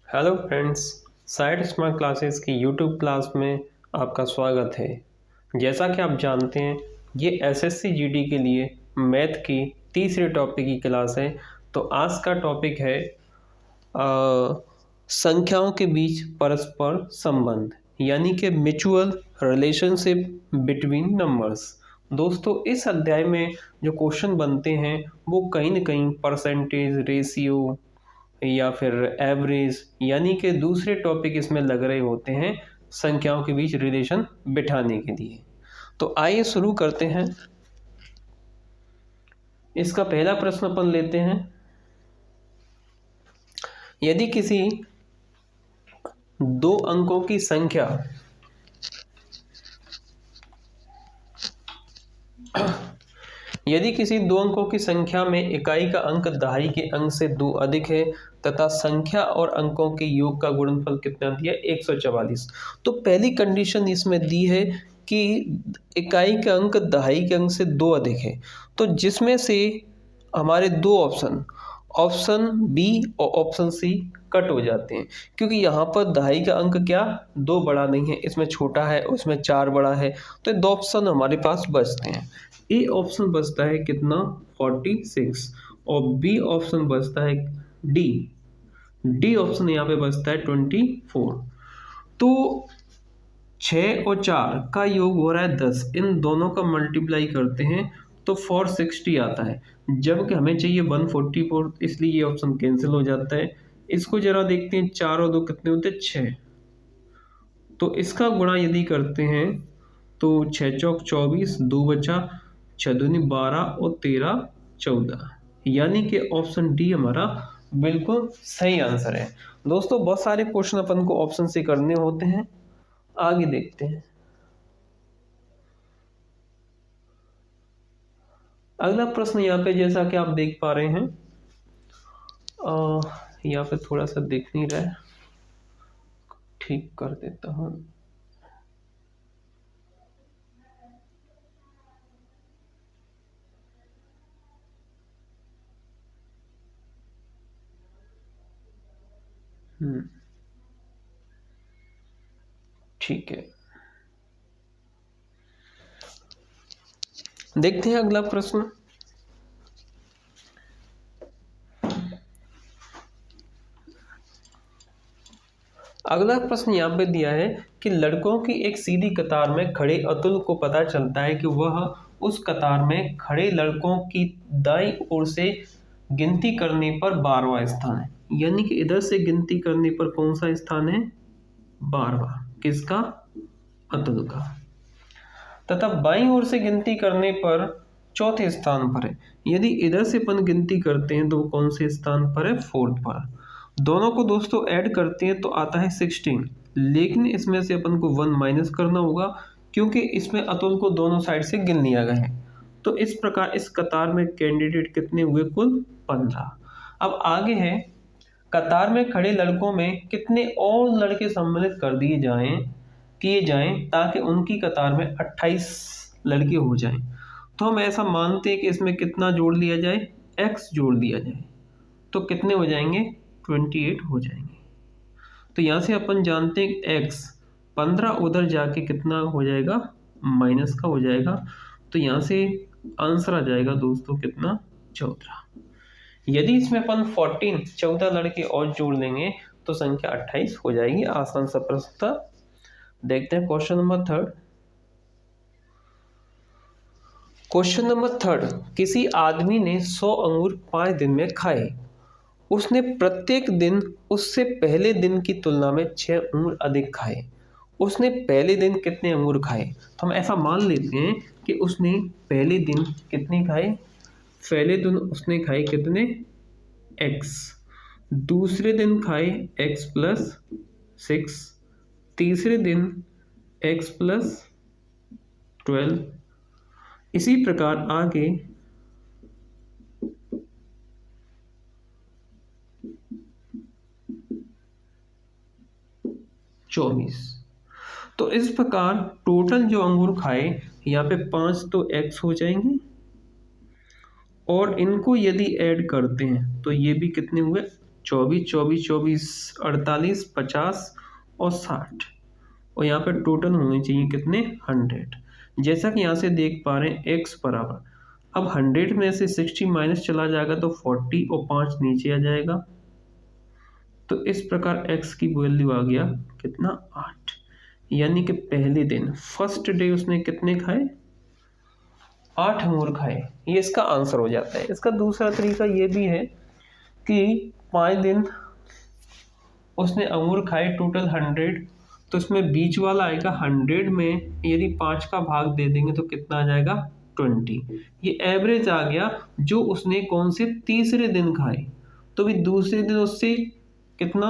Hello friends, side smart classes की YouTube class में आपका स्वागत है। जैसा कि आप जानते हैं, ये एसएससी जीडी के लिए मैथ की तीसरे टॉपिक की क्लास है। तो आज का टॉपिक है संख्याओं के बीच परस्पर संबंध, यानी कि म्यूचुअल रिलेशनशिप बिटवीन नंबर्स। दोस्तों, इस अध्याय में जो क्वेश्चन बनते हैं वो कहीं ना कहीं परसेंटेज, रेशियो या फिर एवरेज, यानी कि दूसरे टॉपिक इसमें लग रहे होते हैं संख्याओं के बीच रिलेशन बिठाने के लिए। तो आइए शुरू करते हैं। इसका पहला प्रश्न अपन लेते हैं। यदि किसी दो अंकों की संख्या यदि किसी दो अंकों की संख्या में इकाई का अंक दहाई के अंक से 2 अधिक है तथा संख्या और अंकों के योग का गुणनफल कितना दिया, 144। तो पहली कंडीशन इसमें दी है कि इकाई का अंक दहाई के अंक से 2 अधिक है। तो जिसमें से हमारे दो ऑप्शन बी और ऑप्शन सी कट हो जाते हैं, क्योंकि यहाँ पर दहाई का अंक क्या 2 बड़ा नहीं है, इसमें छोटा है, उसमें 4 बड़ा है। तो 2 ऑप्शन हमारे पास बचते हैं। ए ऑप्शन बचता है कितना, 46, और बी ऑप्शन बचता है डी ऑप्शन यहाँ पे बचता है 24। तो 6 और 4 का योग हो रहा है 10, इन दोनों का मल्टीप्लाई करते हैं तो 460 आता है, जबकि हमें चाहिए 144, इसलिए ये ऑप्शन कैंसिल हो जाता है। इसको जरा देखते हैं, 4 और 2 कितने होते हैं, 6। तो इसका गुणा यदि करते हैं तो 6 चौक 24, 2 बचा, 6 दूनी 12 और 13 14, यानी कि ऑप्शन डी हमारा बिल्कुल सही आंसर है। दोस्तों, बहुत सारे क्वेश्चन अपन को ऑप्शन से करने होते हैं। आगे देखते हैं। अगला प्रश्न यहाँ पे जैसा कि आप देख पा रहे हैं, यहाँ पे थोड़ा सा दिख नहीं रहा है, ठीक कर देता हूँ। ठीक है, देखते हैं अगला प्रश्न। अगला प्रश्न यहाँ पे दिया है कि लड़कों की एक सीधी कतार में खड़े अतुल को पता चलता है कि वह उस कतार में खड़े लड़कों की दाईं ओर से गिनती करने पर 12वां स्थान है, यानी कि इधर से गिनती करने पर कौन सा स्थान है, 12वां। किसका, अतुल का। तथा बाईं ओर से गिनती करने पर चौथे स्थान पर है। यदि इधर से अपन गिनती करते हैं तो कौन से स्थान पर है, 4th पर। दोनों को दोस्तों ऐड करते हैं तो आता है 16, लेकिन इसमें से अपन को 1 माइनस करना होगा, क्योंकि इसमें अतुल को दोनों साइड से गिन लिया गया है। तो इस प्रकार इस कतार में कैंडिडेट कितने हुए, कुल 15। अब आगे है, कतार में खड़े लड़कों में कितने और लड़के सम्मिलित कर किए जाएं ताकि उनकी कतार में 28 लड़के हो जाएं। तो हम ऐसा मानते हैं कि इसमें कितना जोड़ लिया जाए, x जोड़ दिया जाए, तो कितने हो जाएंगे, 28 हो जाएंगे। तो यहाँ से अपन जानते हैं कि x 15 उधर जाके कितना हो जाएगा, माइनस का हो जाएगा। तो यहाँ से आंसर आ जाएगा दोस्तों कितना, 14। यदि इसमें अपन 14 लड़के और जोड़ लेंगे तो संख्या 28 हो जाएगी। आसान सा प्रश्न था। देखते हैं क्वेश्चन नंबर 3। क्वेश्चन नंबर 3, किसी आदमी ने 100 अंगूर 5 दिन में खाए। उसने प्रत्येक दिन उससे पहले दिन की तुलना में 6 अंगूर अधिक खाए। उसने पहले दिन कितने अंगूर खाए। तो हम ऐसा मान लेते हैं कि उसने पहले दिन कितने खाए, पहले दिन उसने खाए कितने, x, दूसरे दिन खाए x प्लस 6, तीसरे दिन x प्लस 12, इसी प्रकार आगे 24। तो इस प्रकार टोटल जो अंगूर खाए यहाँ पे 5 तो x हो जाएंगे, और इनको यदि ऐड करते हैं तो ये भी कितने हुए, 24 24 24 48 50 और 60, और यहाँ पे टोटल होने चाहिए कितने 100। जैसा कि यहाँ से देख पा रहे हैं x बराबर, अब 100 में से 60 माइनस चला जाएगा तो 40 और 5 नीचे आ जाएगा, तो इस प्रकार x की वैल्यू आ गया कितना 8। यानी कि पहले दिन फर्स्ट डे उसने कितने खाए 8 अंगूर खाए, ये इसका आंसर हो जाता है। इसका दूसरा तरीका ये भी है कि 5 दिन उसने अंगूर खाए टोटल 100, तो इसमें बीच वाला आएगा 100 में यदि 5 का भाग दे देंगे तो कितना आ जाएगा 20। ये एवरेज आ गया जो उसने कौन से तीसरे दिन खाए, तो भी दूसरे दिन उससे कितना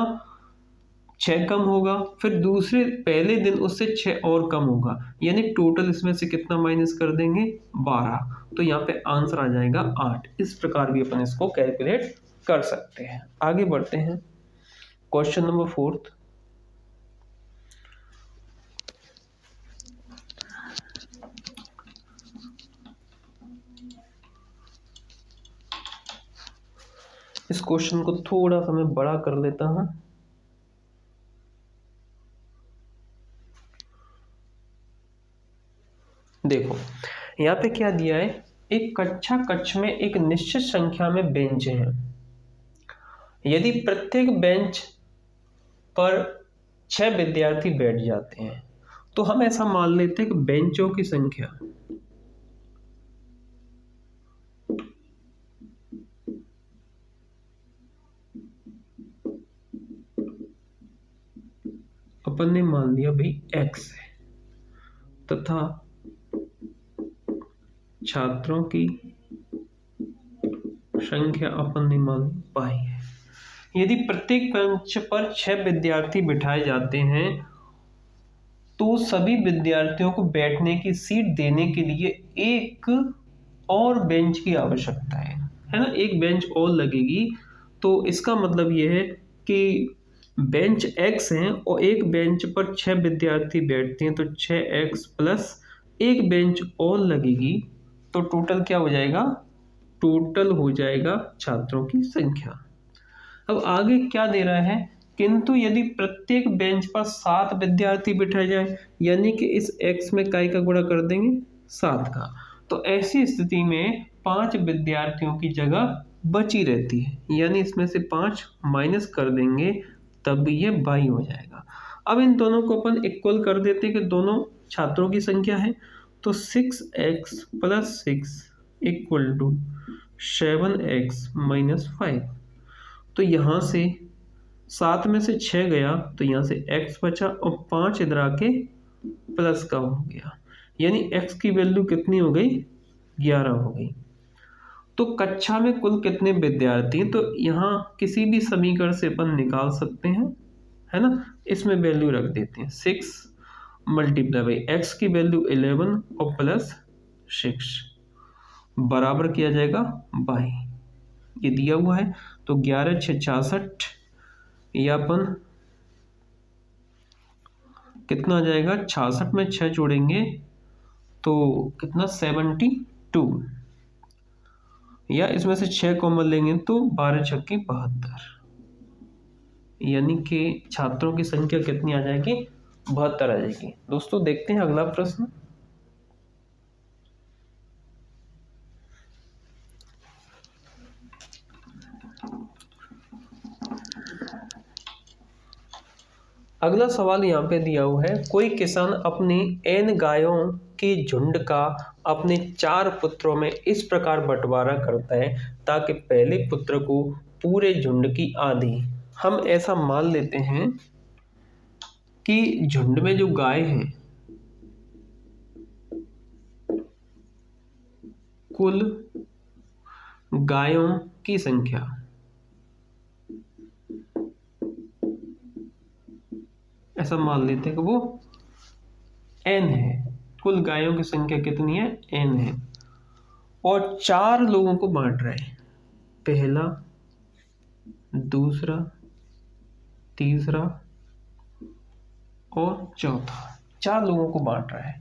6 कम होगा, फिर दूसरे पहले दिन उससे 6 और कम होगा, यानी टोटल इसमें से कितना माइनस कर देंगे 12, तो यहाँ पे आंसर आ जाएगा 8। इस प्रकार भी अपन इसको कैलकुलेट कर सकते हैं। आगे बढ़ते हैं क्वेश्चन नंबर 4। इस क्वेश्चन को थोड़ा सा मैं बड़ा कर लेता हूं। देखो यहाँ पे क्या दिया है, एक कक्ष में एक निश्चित संख्या में बेंच हैं। यदि प्रत्येक बेंच पर 6 विद्यार्थी बैठ जाते हैं, तो हम ऐसा मान लेते हैं कि बेंचों की संख्या अपन ने मान लिया भाई x है, तथा छात्रों की संख्या अपन ने मान ली पाई है। यदि प्रत्येक बेंच पर 6 विद्यार्थी बिठाए जाते हैं, तो सभी विद्यार्थियों को बैठने की सीट देने के लिए एक और बेंच की आवश्यकता है ना, एक बेंच और लगेगी। तो इसका मतलब यह है कि बेंच x हैं और एक बेंच पर 6 विद्यार्थी बैठते हैं, तो 6x प्लस एक बेंच और लगेगी, तो टोटल क्या हो जाएगा, टोटल हो जाएगा छात्रों की संख्या। अब आगे क्या दे रहा है, किंतु यदि प्रत्येक बेंच पर 7 विद्यार्थी बिठाए जाए, यानी कि इस x में काय का गुणा कर देंगे 7 का, तो ऐसी स्थिति में 5 विद्यार्थियों की जगह बची रहती है, यानी इसमें से 5 माइनस कर देंगे तब भी ये 22 हो जाएगा। अब इन दोनों को अपन इक्वल कर देते हैं कि दोनों छात्रों की संख्या है, तो 6x plus 6 equal to 7x minus 5। तो यहाँ से 7 में से 6 गया तो यहाँ से x बचा और 5 इधर आके प्लस का हो गया, यानी x की वैल्यू कितनी हो गई 11 हो गई। तो कक्षा में कुल कितने विद्यार्थी हैं, तो यहाँ किसी भी समीकरण से अपन निकाल सकते हैं, है ना। इसमें वैल्यू रख देते हैं 6 मल्टीप्लाई बाई x की वैल्यू 11 और प्लस 6 बराबर किया जाएगा 22, ये दिया हुआ है। तो 11 6 66, ये अपन कितना आ जाएगा 66 में 6 जोड़ेंगे तो कितना 72, या इसमें से 6 कॉमन लेंगे तो 12 छक्के 72, यानी कि छात्रों की संख्या कितनी आ जाएगी 72 आ जाएगी। दोस्तों देखते हैं अगला प्रश्न। अगला सवाल यहाँ पे दिया हुआ है, कोई किसान अपनी n गायों के झुंड का अपने 4 पुत्रों में इस प्रकार बंटवारा करता है ताकि पहले पुत्र को पूरे झुंड की आधी। हम ऐसा मान लेते हैं कि झुंड में जो गाय हैं, कुल गायों की संख्या ऐसा मान लेते हैं कि वो n है, कुल गायों की संख्या कितनी है n है, और 4 लोगों को बांट रहे हैं, पहला दूसरा तीसरा और चौथा, 4 लोगों को बांट रहा है।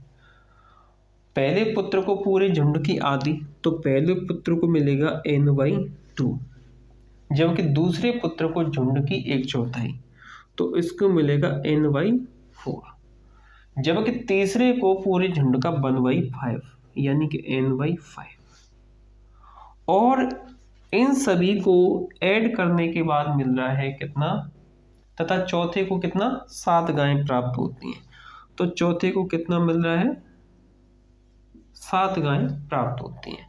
पहले पुत्र को पूरे झुंड की आधी, तो पहले पुत्र को मिलेगा n/2, जबकि दूसरे पुत्र को झुंड की 1/4, तो इसको मिलेगा n/4। जबकि तीसरे को पूरे झुंड का 1/5, यानी कि n/5। और इन सभी को ऐड करने के बाद मिल रहा है कितना, तथा चौथे को कितना, 7 गायें प्राप्त होती हैं। तो चौथे को कितना मिल रहा है, 7 गायें प्राप्त होती हैं,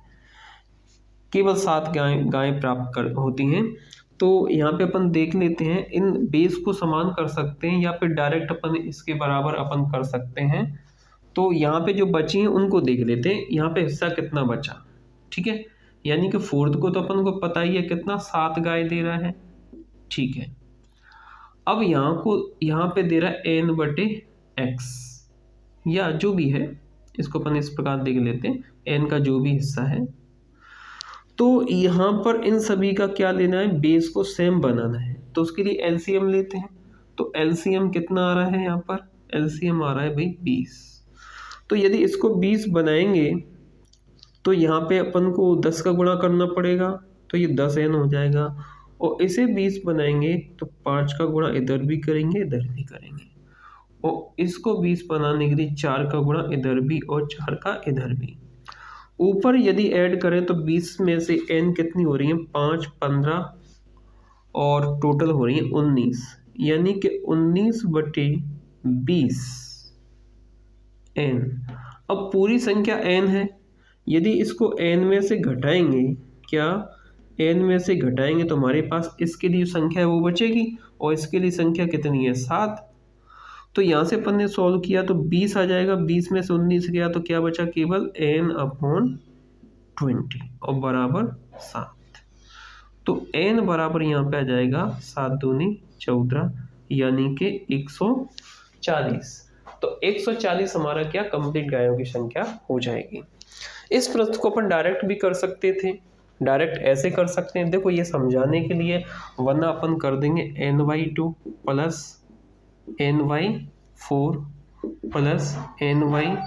केवल 7 गायें प्राप्त होती हैं। तो यहाँ पे अपन देख लेते हैं, इन बेस को समान कर सकते हैं या फिर डायरेक्ट अपन इसके बराबर अपन कर सकते हैं। तो यहाँ पे जो बची हैं उनको देख लेते हैं, यहाँ पे हिस्सा कितना बचा। ठीक है, यानी कि फोर्थ को तो अपन को पता ही है कितना, 7 गाय दे रहा है। ठीक है, अब यहाँ पे दे रहा है n/x, या जो भी है इसको अपन इस प्रकार देख लेते हैं, n का जो भी हिस्सा है। तो यहाँ पर इन सभी का क्या लेना है, बेस को सेम बनाना है, तो उसके लिए एलसीएम लेते हैं। तो एलसीएम कितना आ रहा है, यहाँ पर एलसीएम आ रहा है भाई 20। तो यदि इसको 20 बनाएंगे तो यहाँ पे अपन को 10 का गुणा करना पड़ेगा, तो ये 10n हो जाएगा। और इसे 20 बनाएंगे तो 5 का गुणा इधर भी करेंगे, इधर भी करेंगे। और इसको 20 बनाने के लिए 4 का गुणा इधर भी और 4 का इधर भी। ऊपर यदि ऐड करें तो 20 में से n कितनी हो रही है, 5, 15 और टोटल हो रही है 19, यानी कि 19/20 n। अब पूरी संख्या n है, यदि इसको n में से घटाएंगे, क्या n में से घटाएंगे तो हमारे पास इसके लिए संख्या है वो बचेगी, और इसके लिए संख्या कितनी है, 7। तो यहाँ से अपन ने सॉल्व किया तो 20 आ जाएगा, 20 में से 19 गया तो क्या बचा, केवल n/20 और बराबर 7। तो n बराबर यहाँ पे आ जाएगा 7 दूनी 14, यानी कि 140। तो 140 हमारा क्या, कंप्लीट गायों की संख्या हो जाएगी। इस प्रश्न को अपन डायरेक्ट भी कर सकते थे, डायरेक्ट ऐसे कर सकते हैं, देखो ये समझाने के लिए, वरना अपन कर देंगे n/2 plus n/4 plus n/,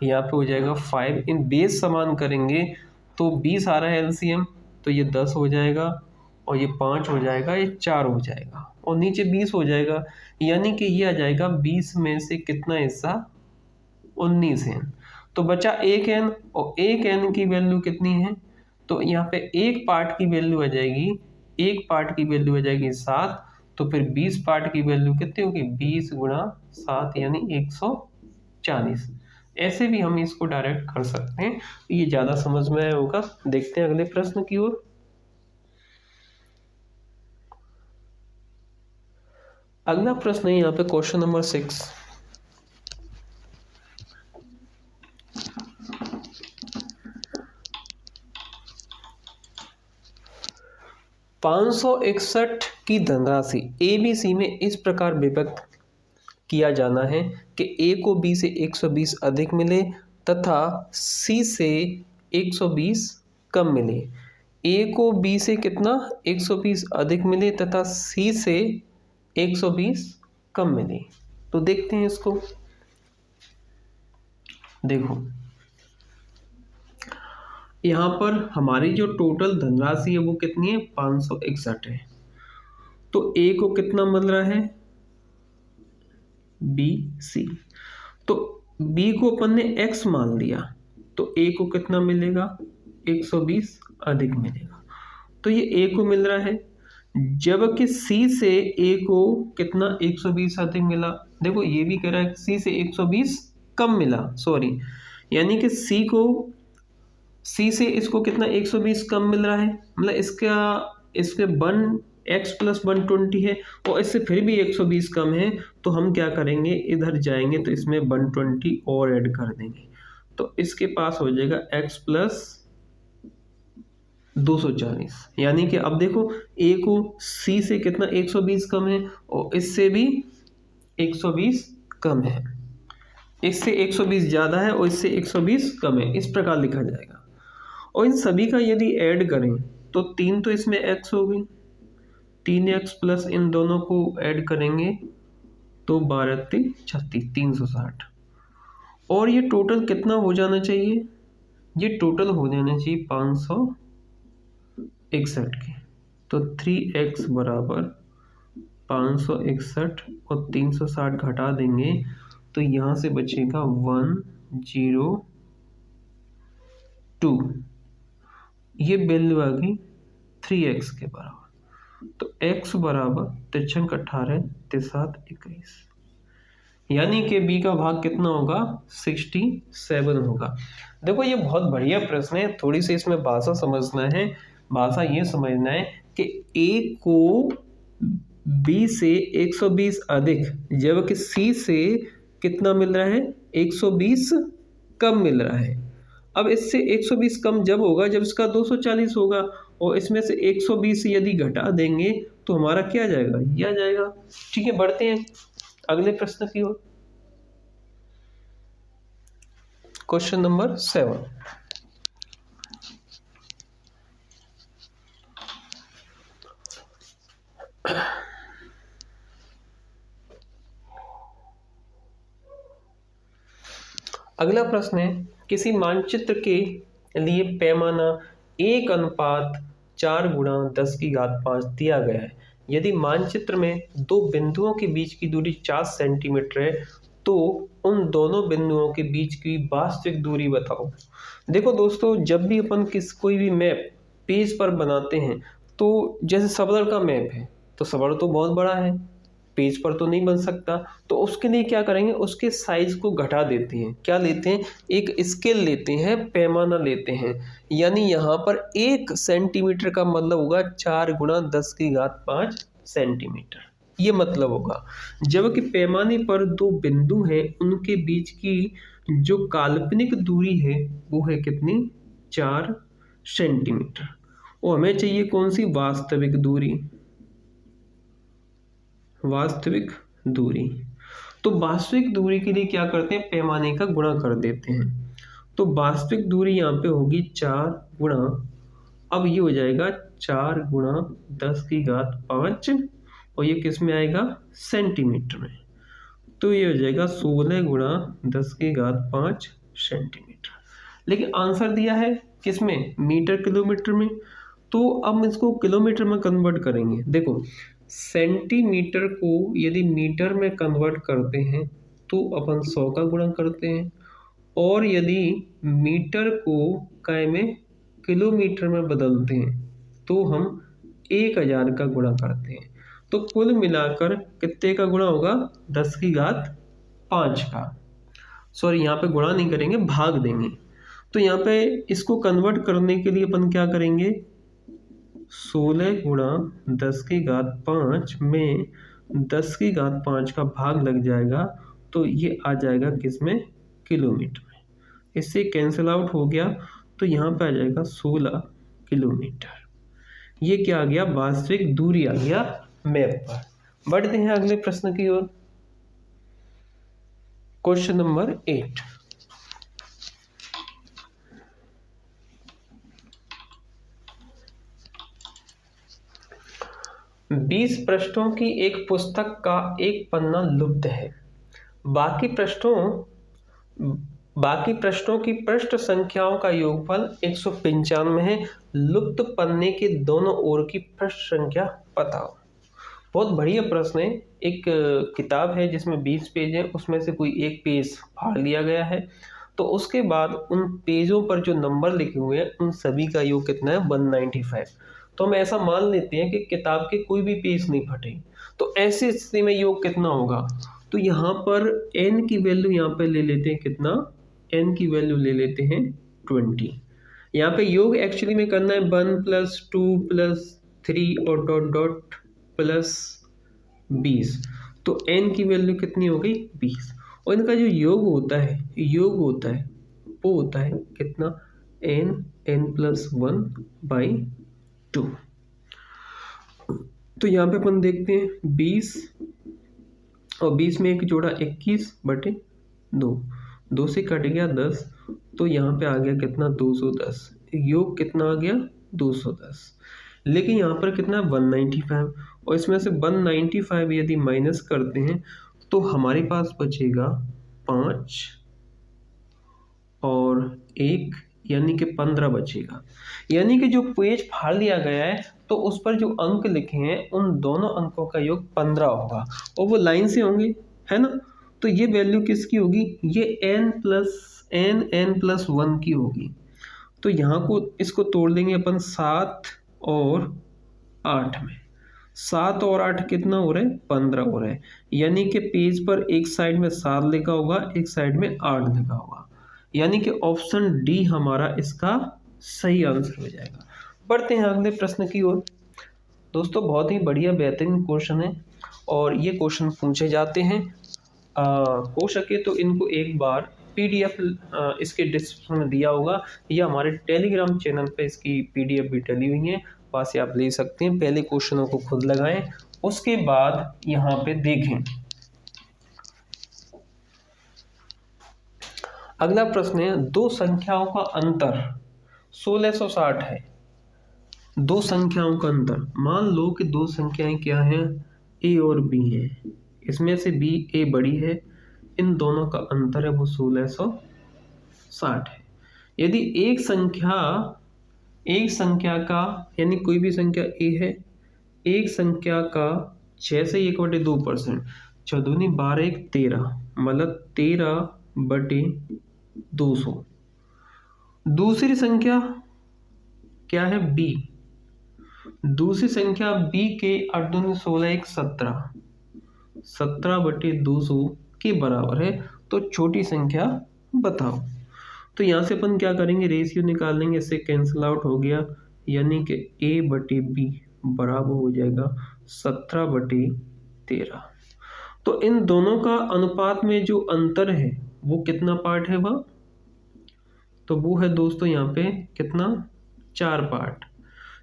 यहाँ पे हो जाएगा 5। इन बेस समान करेंगे तो 20 आ रहा है एलसीएम, तो ये 10 हो जाएगा, और ये 5 हो जाएगा, ये 4 हो जाएगा, और नीचे 20 हो जाएगा, यानी कि ये आ जाएगा 20 में से कितना हिस्सा, 19n। तो बचा 1n, और 1n की वैल्यू कितनी है, तो यहाँ पे एक पार्ट की वैल्यू आ जाएगी, एक पार्ट की वैल्यू आ जाएगी 7। तो फिर 20 पार्ट की वैल्यू कितनी होगी, 20 गुणा 7 यानी 140। ऐसे भी हम इसको डायरेक्ट कर सकते हैं, ये ज़्यादा समझ में आया होगा। देखते हैं अगले प्रश्न की ओर। अगला प्रश्न है यहाँ पे क्वेश्चन नंबर 6। ₹561 की धनराशि ABC में इस प्रकार विभक्त किया जाना है कि A को B से 120 अधिक मिले तथा C से 120 कम मिले। A को B से कितना, 120 अधिक मिले तथा C से 120 कम मिले। तो देखते हैं इसको। देखो यहाँ पर हमारी जो टोटल धनराशि है वो कितनी है, 561 है। तो A को कितना मिल रहा है, BC। तो B को अपन ने X मान लिया, तो A को कितना मिलेगा, 120 अधिक मिलेगा। तो ये A को मिल रहा है, जबकि C से A को कितना, 120 अधिक मिला। देखो ये भी कह रहा है C से 120 कम मिला, सॉरी, यानी कि C से इसको कितना, 120 कम मिल रहा है, मतलब इसके 1x + 120 है, और इससे फिर भी 120 कम है। तो हम क्या करेंगे, इधर जाएंगे तो इसमें 120 और ऐड कर देंगे, तो इसके पास हो जाएगा x + 240। यानी कि अब देखो A को C से कितना, 120 कम है, और इससे भी 120 कम है, इससे 120 ज़्यादा है और इससे 120 कम है, इस प्रकार लिखा जाएगा। और इन सभी का यदि ऐड करें तो 3 तो इसमें x हो गई, 3x प्लस इन दोनों को ऐड करेंगे तो 12 × 36, 360। और ये टोटल कितना हो जाना चाहिए, ये टोटल हो जाना चाहिए 561 के। तो 3x बराबर 561 और 360 घटा देंगे तो यहाँ से बचेगा 102। ये वैल्यू आ गई 3x के बराबर। तो x बराबर 3 18 3 21, यानी कि b का भाग कितना होगा 67 होगा। देखो ये बहुत बढ़िया प्रश्न है, थोड़ी सी इसमें भाषा समझना है। भाषा ये समझना है कि a को b से 120 अधिक जबकि c से कितना मिल रहा है 120 कम मिल रहा है। अब इससे 120 कम जब होगा जब इसका 240 होगा, और इसमें से 120 यदि घटा देंगे तो हमारा क्या आ जाएगा, ये आ जाएगा। ठीक है, बढ़ते हैं अगले प्रश्न की ओर। Question number 7। अगला प्रश्न है, किसी मानचित्र के लिए पैमाना 1:4 × 10⁵ दिया गया है। यदि मानचित्र में दो बिंदुओं के बीच की दूरी 4 सेंटीमीटर है तो उन दोनों बिंदुओं के बीच की वास्तविक दूरी बताओ। देखो दोस्तों, जब भी अपन कोई भी मैप पेज पर बनाते हैं तो जैसे सबल का मैप है तो सबल तो बहुत बड़ा है, पेज पर तो नहीं बन सकता, तो उसके लिए क्या करेंगे, उसके साइज को घटा देते हैं। क्या लेते हैं, एक स्केल लेते हैं, पैमाना लेते हैं। यानी यहाँ पर 1 सेंटीमीटर का मतलब होगा 4 × 10⁵ सेंटीमीटर, ये मतलब होगा। जबकि पैमाने पर दो बिंदु हैं उनके बीच की जो काल्पनिक दूरी है वो है कितनी, 4 सेंटीमीटर। और हमें चाहिए कौन सी, वास्तविक दूरी। वास्तविक दूरी, तो वास्तविक दूरी के लिए क्या करते हैं, पैमाने का गुणा कर देते हैं। तो वास्तविक दूरी यहाँ पे होगी 4 गुणा, अब ये हो जाएगा 4 × 10⁵, और ये किस में आएगा, सेंटीमीटर में। तो ये हो जाएगा 16 × 10⁵ सेंटीमीटर। लेकिन आंसर दिया है किस में, मीटर किलोमीटर में। तो अब इसको किलोमीटर में कन्वर्ट करेंगे। देखो, सेंटीमीटर को यदि मीटर में कन्वर्ट करते हैं तो अपन 100 का गुणा करते हैं, और यदि मीटर को काय में किलोमीटर में बदलते हैं तो हम 1000 का गुणा करते हैं। तो कुल मिलाकर कितने का गुणा होगा, 10⁵ का। सॉरी, यहाँ पे गुणा नहीं करेंगे, भाग देंगे। तो यहाँ पे इसको कन्वर्ट करने के लिए अपन क्या करेंगे, 16 × 10⁵ में 10⁵ का भाग लग जाएगा तो ये आ जाएगा किसमें, किलोमीटर में। इससे कैंसिल आउट हो गया तो यहाँ पे आ जाएगा 16 किलोमीटर। ये क्या आ गया, वास्तविक दूरी आ गया मैप पर। बढ़ते हैं अगले प्रश्न की ओर। Question number 8। बीस पृष्ठों की एक पुस्तक का एक पन्ना लुप्त है। बाकी पृष्ठों की पृष्ठ संख्याओं का योगफल 195 है। लुप्त पन्ने के दोनों ओर की पृष्ठ संख्या बताओ। बहुत बढ़िया प्रश्न है। एक किताब है जिसमें 20 पेज है, उसमें से कोई एक पेज फाड़ लिया गया है, तो उसके बाद उन पेजों पर जो नंबर लिखे हुए हैं उन सभी का योग कितना है, 195। तो हम ऐसा मान लेते हैं कि किताब के कोई भी पेज नहीं फटे, तो ऐसी स्थिति में योग कितना होगा। तो यहाँ पर n की वैल्यू यहाँ पे ले लेते हैं, कितना, n की वैल्यू ले लेते हैं 20। यहाँ पे योग एक्चुअली में करना है 1 + 2 + 3 और डॉट डॉट प्लस 20। तो n की वैल्यू कितनी हो गई, 20। और इनका जो योग होता है वो होता है कितना, n+1/2। तो यहाँ पे अपन देखते हैं 20 और 20 में एक जोड़ा 21/2, 2 से कट गया 10, तो यहाँ पे आ गया कितना, 210। योग कितना आ गया, 210। लेकिन यहाँ पर कितना, 195, और इसमें से 195 यदि माइनस करते हैं तो हमारे पास बचेगा 5 और 1, यानी कि 15 बचेगा। यानी कि जो पेज फाड़ लिया गया है तो उस पर जो अंक लिखे हैं उन दोनों अंकों का योग 15 होगा और वो लाइन से होंगे, है ना। तो ये वैल्यू किसकी होगी, ये n+1 की होगी। तो यहाँ को इसको तोड़ देंगे अपन 7 और 8 में। 7 और 8 कितना हो रहा है, 15 हो रहा है। यानी कि पेज पर एक साइड में 7 लिखा होगा, एक साइड में 8 लिखा होगा। यानी कि ऑप्शन डी हमारा इसका सही आंसर हो जाएगा। बढ़ते हैं अगले प्रश्न की ओर। दोस्तों बहुत ही बढ़िया बेहतरीन क्वेश्चन है और ये क्वेश्चन पूछे जाते हैं। हो सके तो इनको एक बार PDF इसके डिस्क्रिप्शन में दिया होगा या हमारे टेलीग्राम चैनल पे इसकी PDF भी डली हुई है, वहाँ से आप ले सकते हैं। पहले क्वेश्चनों को खुद लगाएं, उसके बाद यहाँ पे देखें। अगला प्रश्न है, दो संख्याओं का अंतर 1660 है। दो संख्याओं का अंतर, मान लो कि दो संख्याएं क्या हैं, A और B हैं। इसमें से B A बड़ी है, इन दोनों का अंतर है वो 1660 है। यदि एक संख्या का यानी कोई भी संख्या A है, एक संख्या का 6 से 1/2%, 6 दूनी 12 1 13, मतलब 13/200। दूसरी संख्या क्या है, B। दूसरी संख्या B के 8 दूनी 16 1 17, 17/200 के बराबर है। तो छोटी संख्या बताओ। तो यहाँ से अपन क्या करेंगे, रेशियो निकाल लेंगे, इससे कैंसिल आउट हो गया। यानी कि A/B बराबर हो जाएगा 17/13। तो इन दोनों का अनुपात में जो अंतर है वो कितना पार्ट है वह, तो वो है दोस्तों यहाँ पे कितना, 4 पार्ट।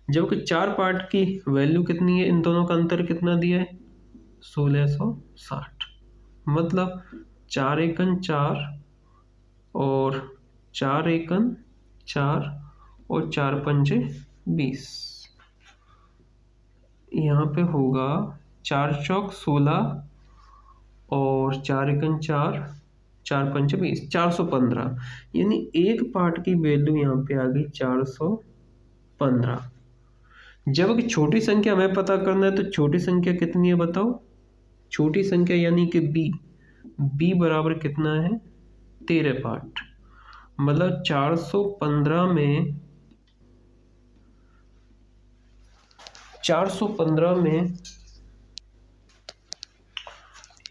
जबकि 4 पार्ट की वैल्यू कितनी है, इन दोनों का अंतर कितना दिया है, 1660। मतलब 4 एकन 4 और 4 एकन 4 और 4 पंचे 20। यहाँ पे होगा 4 चौक 16 और 4 एकन 4, 4 पंचे 20, 415। यानी एक पार्ट की वैल्यू यहाँ पे आ गई 415। जबकि छोटी संख्या हमें पता करना है, तो छोटी संख्या कितनी है बताओ। छोटी संख्या यानी कि B बराबर कितना है, 13 पार्ट। मतलब 415 में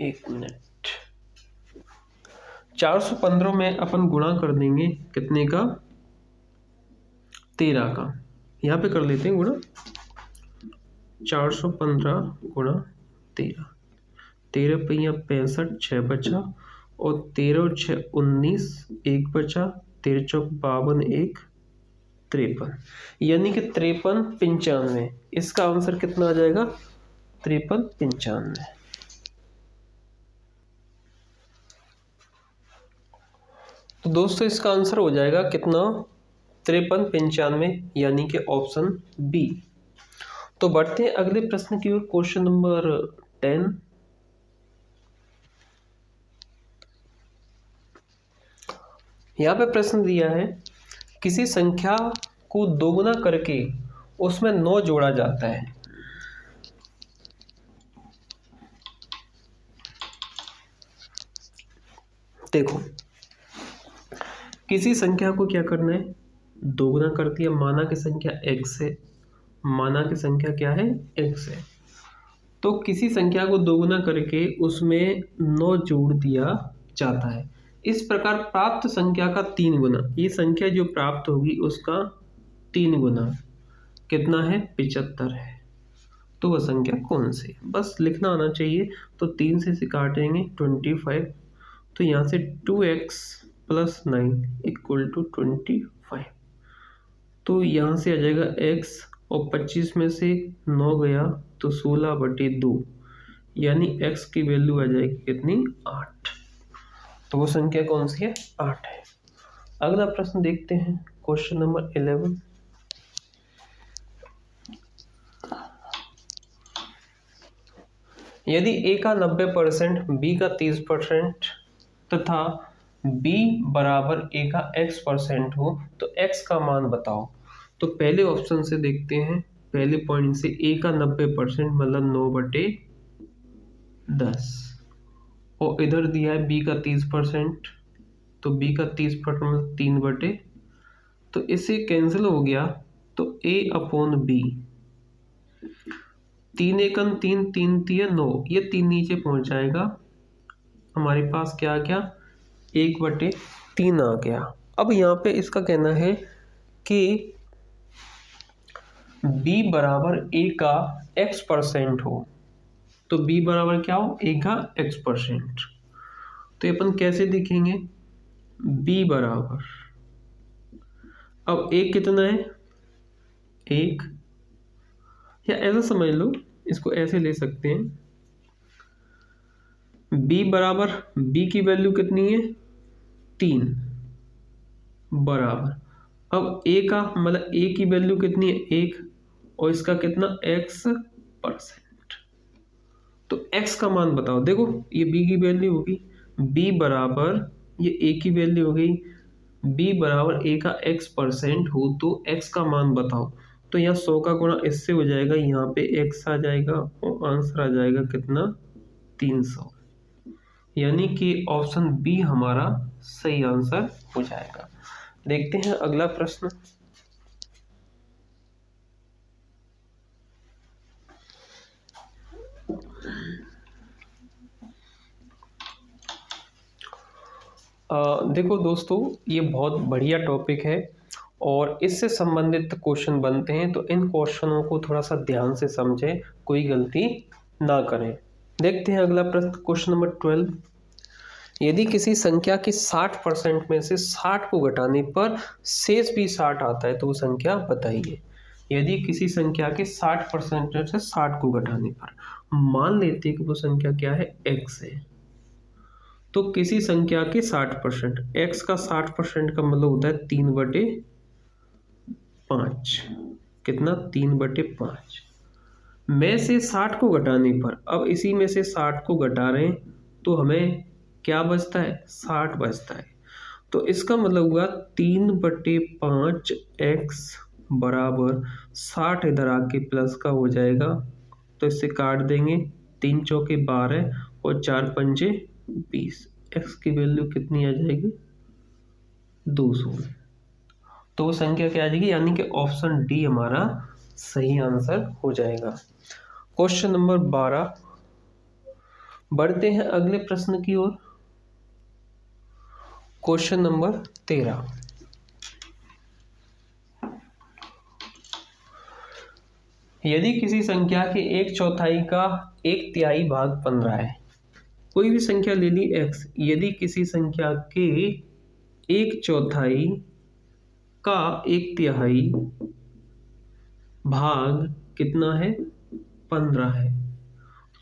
एक मिनट, 415 में अपन गुणा कर देंगे कितने का, 13 का। यहाँ पे कर लेते हैं गुणा, 415 गुणा 13, 13 पहिया 65, 6 बचा, और 13 और 6 19, 1 बचा, 13 चौक 52, 1 53। यानी कि 53 95। इसका आंसर कितना आ जाएगा, 53 95। तो दोस्तों इसका आंसर हो जाएगा कितना, 53 95, यानी कि ऑप्शन बी। तो बढ़ते हैं अगले प्रश्न की ओर, क्वेश्चन नंबर 10। यहाँ पे प्रश्न दिया है, किसी संख्या को दोगुना करके उसमें 9 जोड़ा जाता है। देखो, किसी संख्या को क्या करना है, दोगुना कर दिया। माना की संख्या x है, माना की संख्या क्या है, x है। तो किसी संख्या को दोगुना करके उसमें 9 जोड़ दिया जाता है। इस प्रकार प्राप्त संख्या का 3 गुना, ये संख्या जो प्राप्त होगी उसका 3 गुना कितना है, 75 है। तो वह संख्या कौन सी, बस लिखना आना चाहिए। तो 3 से काटेंगे 25, तो यहाँ से 2x + 9 = 25। तो यहाँ से आ जाएगा x, और 25 में से 9 गया तो 16/2, यानी x की वैल्यू आ जाएगी कितनी, 8। तो वो संख्या कौन सी है, 8 है। अगला प्रश्न देखते हैं, क्वेश्चन नंबर 11। यदि a का 90%, b का 30% तथा b बराबर a का x% हो तो x का मान बताओ। तो पहले ऑप्शन से देखते हैं, पहले पॉइंट से a का 90% मतलब 9/10, और इधर दिया है b का 30%, तो b का 30% मतलब 3/, तो इससे कैंसिल हो गया, तो a/b, 3 एकम 3, 3 तिया 9, ये 3 नीचे पहुंच जाएगा, हमारे पास क्या आ गया 1/3 आ गया। अब यहाँ पे इसका कहना है कि b बराबर a का x% हो, तो b बराबर क्या हो, a का x%, तो अपन कैसे लिखेंगे, b बराबर, अब a कितना है 1, या ऐसा समझ लो, इसको ऐसे ले सकते हैं, b बराबर, b की वैल्यू कितनी है 3 बराबर, अब a का मतलब a की वैल्यू कितनी है 1, और इसका कितना x%, तो x का मान बताओ। देखो ये b की वैल्यू होगी, b बराबर ये a की वैल्यू हो गई, b बराबर a का x% हो तो x का मान बताओ, तो यहाँ 100 का गुणा इससे हो जाएगा, यहाँ पे x आ जाएगा और आंसर आ जाएगा कितना 300, यानी कि ऑप्शन बी हमारा सही आंसर हो जाएगा। देखते हैं अगला प्रश्न। देखो दोस्तों, ये बहुत बढ़िया टॉपिक है और इससे संबंधित क्वेश्चन बनते हैं, तो इन क्वेश्चनों को थोड़ा सा ध्यान से समझें, कोई गलती ना करें। देखते हैं अगला प्रश्न, क्वेश्चन नंबर 12। यदि किसी संख्या के 60% में से 60 को घटाने पर शेष भी 60 आता है तो वो संख्या बताइए। यदि किसी संख्या के 60% में से 60 को घटाने पर, मान लेते हैं कि वो संख्या क्या है x है, तो किसी संख्या के 60%, x का 60% का मतलब होता है 3/5, कितना 3/5 में से 60 को घटाने पर, अब इसी में से 60 को घटा रहे हैं तो हमें क्या बचता है 60 बचता है, तो इसका मतलब हुआ 3/5x बराबर 60 इधर आके प्लस का हो जाएगा, तो इससे काट देंगे, 3 चौके 12 और 4 पंजे 20, x की वैल्यू कितनी आ जाएगी 200, तो वो संख्या क्या आ जाएगी, यानी कि ऑप्शन डी हमारा सही आंसर हो जाएगा। क्वेश्चन नंबर 12, बढ़ते हैं अगले प्रश्न की ओर। क्वेश्चन नंबर 13, यदि किसी संख्या के 1/4 का 1/3 भाग 15 है, कोई भी संख्या ले ली x, यदि किसी संख्या के 1/4 का 1/3 भाग कितना है 15 है,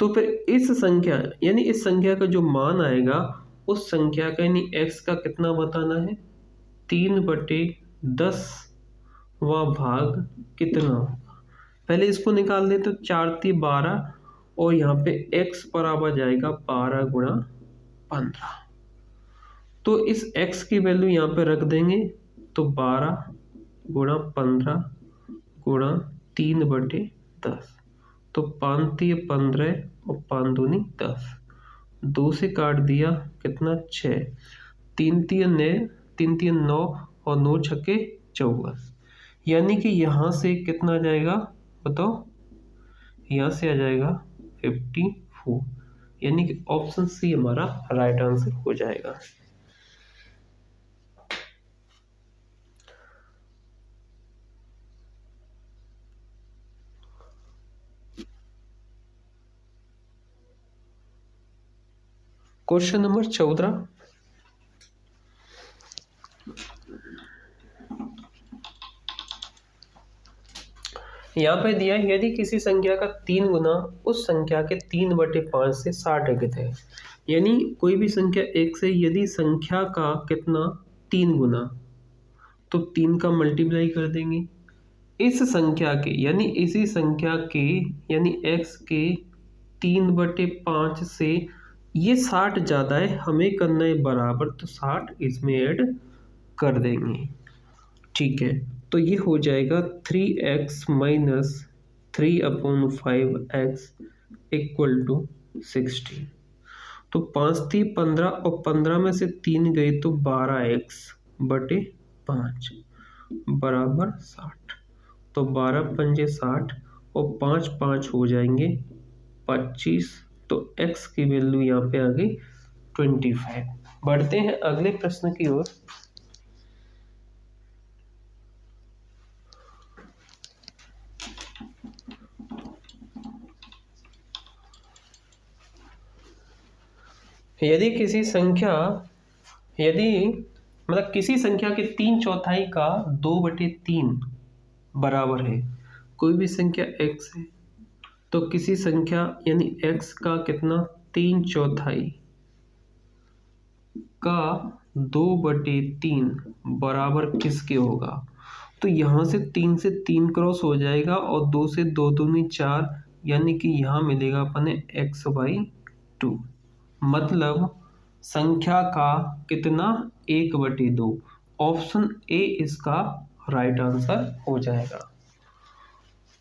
तो फिर इस संख्या यानी इस संख्या का जो मान आएगा उस संख्या का यानी x का कितना बताना है 3/10 वा भाग कितना होगा। पहले इसको निकाल दे, तो 4 × 12 और यहाँ पे x बराबर जाएगा 12 × 15, तो इस x की वैल्यू यहाँ पे रख देंगे, तो 12 × 15 × 3/10, तो 5 × 15 और 5 दूनी 10, 2 से काट दिया कितना 6, 3 × 9 और 9 × 6 24, यानी कि यहाँ से कितना जाएगा बताओ, यहाँ से आ जाएगा 54, यानी कि ऑप्शन सी हमारा राइट आंसर हो जाएगा। क्वेश्चन नंबर 14, यहाँ पे दिया है, यदि किसी संख्या का 3 गुना उस संख्या के 3/5 से 60 अधिक है, यानी कोई भी संख्या एक से यदि संख्या का कितना 3 गुना, तो 3 का मल्टीप्लाई कर देंगे इस संख्या के, यानी इसी संख्या के यानी x के 3/5 से, ये 60 ज़्यादा है, हमें करना है बराबर, तो 60 इसमें ऐड कर देंगे। ठीक है, तो ये हो जाएगा 3x - 3/5x = 60। तो 5 थी 15 और 15 में से 3 गए तो 12x/5 बराबर 60। तो 12 पंजे 60 और 5 5 हो जाएंगे 25। तो x की वैल्यू यहाँ पे आ गई 25। बढ़ते हैं अगले प्रश्न की ओर। यदि किसी संख्या के 3/4 का 2/3 बराबर है, कोई भी संख्या x है, तो किसी संख्या यानी x का कितना 3/4 का 2/3 बराबर किसके होगा? तो यहाँ से 3 से 3 क्रॉस हो जाएगा और 2 से 2 दूनी 4, यानी कि यहाँ मिलेगा अपने x/2। मतलब संख्या का कितना 1/2। ऑप्शन ए इसका राइट आंसर हो जाएगा।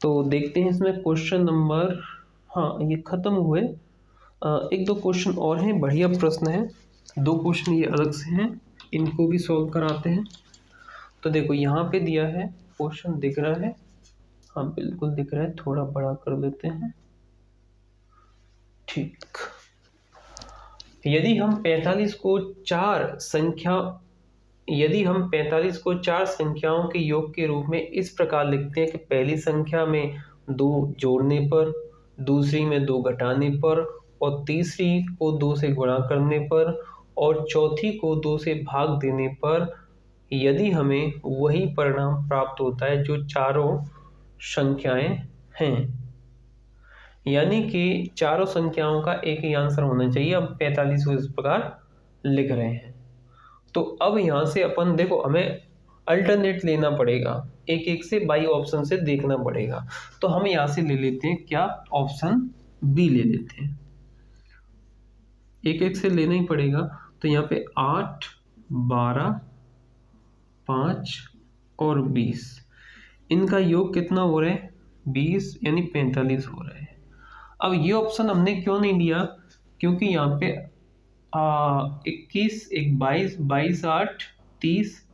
तो देखते हैं इसमें क्वेश्चन नंबर, हाँ ये खत्म हुए। एक दो क्वेश्चन और हैं, बढ़िया प्रश्न है। 2 क्वेश्चन ये अलग से हैं, इनको भी सॉल्व कराते हैं। तो देखो यहाँ पे दिया है, क्वेश्चन दिख रहा है? हाँ बिल्कुल दिख रहा है, थोड़ा बड़ा कर देते हैं। ठीक, यदि हम 45 को 4 संख्याओं के योग के रूप में इस प्रकार लिखते हैं कि पहली संख्या में 2 जोड़ने पर, दूसरी में 2 घटाने पर, और तीसरी को 2 से गुणा करने पर, और चौथी को 2 से भाग देने पर यदि हमें वही परिणाम प्राप्त होता है जो चारों संख्याएं हैं, यानी कि चारों संख्याओं का एक ही आंसर होना चाहिए। अब 45 को इस प्रकार लिख रहे हैं। तो अब यहाँ से अपन देखो, हमें अल्टरनेट लेना पड़ेगा, एक एक से बाई ऑप्शन से देखना पड़ेगा। तो हम यहाँ से ले लेते हैं, क्या ऑप्शन बी ले लेते हैं, एक एक से लेना ही पड़ेगा। तो यहाँ पे 8, 12, 5 और 20, इनका योग कितना हो रहा है 20, यानी 45 हो रहा है। अब ये ऑप्शन हमने क्यों नहीं लिया, क्योंकि यहाँ पे 21, 22, 22, 8, 30,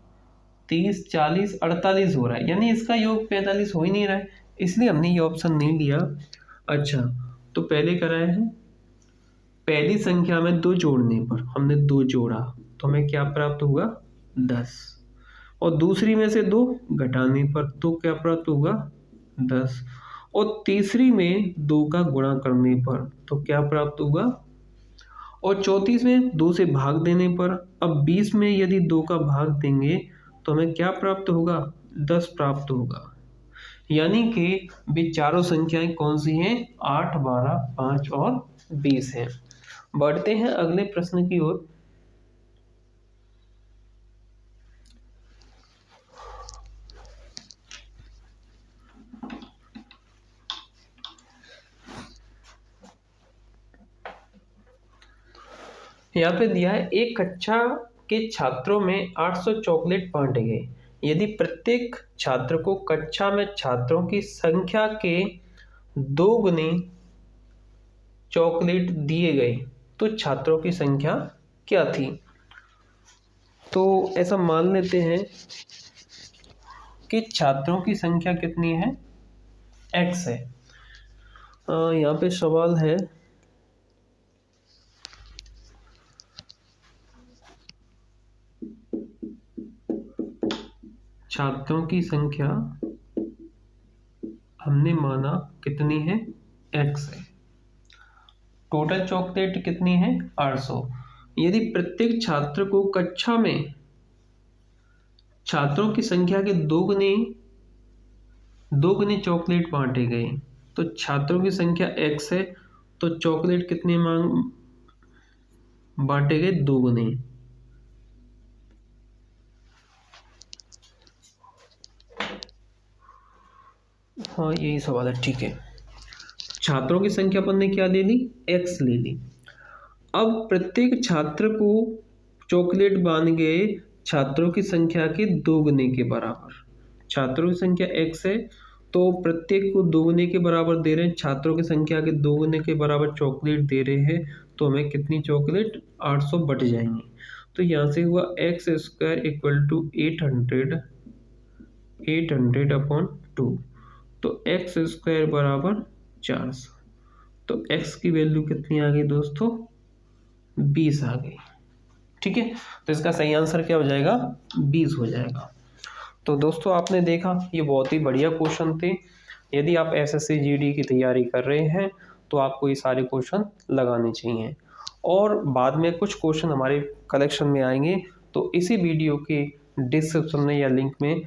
30, 40, 48 हो रहा है, यानी इसका योग 45 हो ही नहीं रहा है, इसलिए हमने ये ऑप्शन नहीं लिया। अच्छा, तो पहले कराए हैं, पहली संख्या में 2 जोड़ने पर हमने 2 जोड़ा तो हमें क्या प्राप्त हुआ 10, और दूसरी में से 2 घटाने पर तो क्या प्राप्त होगा 10, और तीसरी में 2 का गुणा करने पर तो क्या प्राप्त होगा, और चौथी में 2 से भाग देने पर। अब 20 में यदि 2 का भाग देंगे तो हमें क्या प्राप्त होगा 10 प्राप्त होगा। यानी कि वे चारों संख्याएं कौन सी हैं 8, 12, 5 और 20 हैं। बढ़ते हैं अगले प्रश्न की ओर। यहाँ पे दिया है, एक कक्षा के छात्रों में 800 चॉकलेट बांटे गए। यदि प्रत्येक छात्र को कक्षा में छात्रों की संख्या के 2 गुने चॉकलेट दिए गए तो छात्रों की संख्या क्या थी? तो ऐसा मान लेते हैं कि छात्रों की संख्या कितनी है x है। यहाँ पे सवाल है, छात्रों की संख्या हमने माना कितनी है x है, टोटल चॉकलेट कितनी है 800। यदि प्रत्येक छात्र को कक्षा में छात्रों की संख्या के 2 गुने चॉकलेट बांटे गए तो छात्रों की संख्या x है, तो चॉकलेट कितने बांटे गए 2 गुने। हाँ यही सवाल है, ठीक है। छात्रों की संख्या अपन ने क्या ले ली x ले ली। अब प्रत्येक छात्र को चॉकलेट बांध गए छात्रों की संख्या के 2 गुने के बराबर। छात्रों की संख्या x है, तो प्रत्येक को दोगुने के बराबर दे रहे हैं, छात्रों की संख्या के दोगुने के बराबर चॉकलेट दे रहे हैं, तो हमें कितनी चॉकलेट 800 बट जाएंगी। तो यहाँ से हुआ x square equal to 800 upon 2, तो एक्स स्क्वायर बराबर 400। तो एक्स की वैल्यू कितनी आ गई दोस्तों, 20 आ गई। ठीक है, तो इसका सही आंसर क्या हो जाएगा, 20 हो जाएगा। तो दोस्तों आपने देखा ये बहुत ही बढ़िया क्वेश्चन थे। यदि आप एसएससी जीडी की तैयारी कर रहे हैं तो आपको ये सारे क्वेश्चन लगाने चाहिए। और बाद में कुछ क्वेश्चन हमारे कलेक्शन में आएंगे, तो इसी वीडियो के डिस्क्रिप्शन में या लिंक में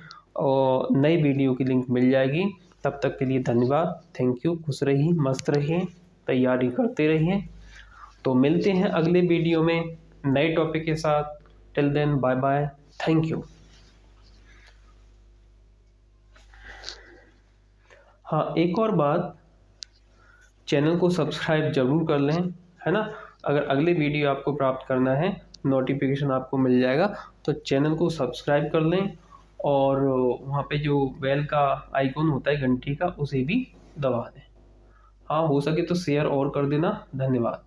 नई वीडियो की लिंक मिल जाएगी। तब तक के लिए धन्यवाद, थैंक यू। खुश रहिए, मस्त रहिए, तैयारी करते रहिए। तो मिलते हैं अगले वीडियो में नए टॉपिक के साथ। Till then bye bye, thank you. हाँ, एक और बात, चैनल को सब्सक्राइब जरूर कर लें, है ना। अगर अगले वीडियो आपको प्राप्त करना है, नोटिफिकेशन आपको मिल जाएगा, तो चैनल को सब्सक्राइब कर लें और वहाँ पे जो बेल का आइकॉन होता है घंटी का, उसे भी दबा दें। हाँ, हो सके तो शेयर और कर देना। धन्यवाद।